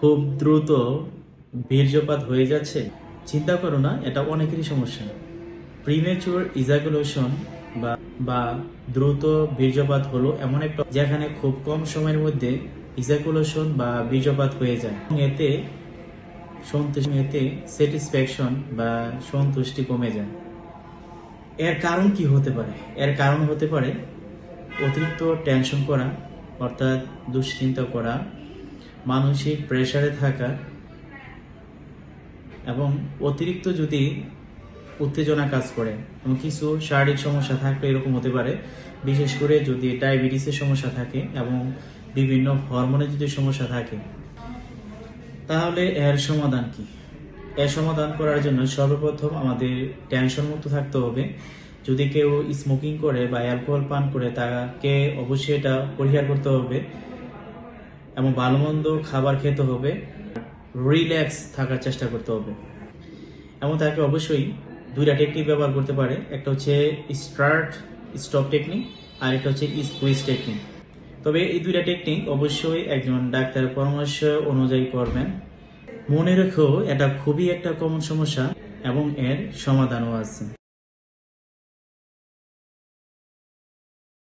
খুব দ্রুত বীর্যপাত হয়ে যাচ্ছে, চিন্তা করো না, এটা অনেকেরই সমস্যা। প্রিমেচুর ইজাকুলেশন বা বা দ্রুত বীর্যপাত হলো এমন একটা যেখানে খুব কম সময়ের মধ্যে ইজাকুলেশন বা বীর্যপাত হয়ে যায়। এতে স্যাটিসফ্যাকশন বা সন্তুষ্টি কমে যায়। এর কারণ কি হতে পারে? এর কারণ হতে পারে অতিরিক্ত টেনশন করা, অর্থাৎ দুশ্চিন্তা করা, মানসিক প্রেসারে থাকা, এবং অতিরিক্ত যদি উত্তেজনা কাজ করে এবং কিছু শারীরিক সমস্যা থাকলে এরকম হতে পারে। বিশেষ করে যদি ডায়াবেটিসের সমস্যা থাকে এবং বিভিন্ন হরমোনের যদি সমস্যা থাকে, তাহলে এর সমাধান কি? এর সমাধান করার জন্য সর্বপ্রথম আমাদের টেনশন মুক্ত থাকতে হবে। যদি কেউ স্মোকিং করে বা অ্যালকোহল পান করে, তাকে অবশ্যই এটা পরিহার করতে হবে এবং ভালো মন্দ খাবার খেতে হবে, রিল্যাক্স থাকার চেষ্টা করতে হবে। এবং তাকে অবশ্যই দুইটা টেকনিক ব্যবহার করতে পারে। একটা হচ্ছে স্টার্ট স্টপ টেকনিক, আর একটা হচ্ছে স্কুইজ টেকনিক। তবে এই দুইটা টেকনিক অবশ্যই একজন ডাক্তারের পরামর্শ অনুযায়ী করবেন। মনে রেখো, এটা খুবই একটা কমন সমস্যা এবং এর সমাধানও আছে।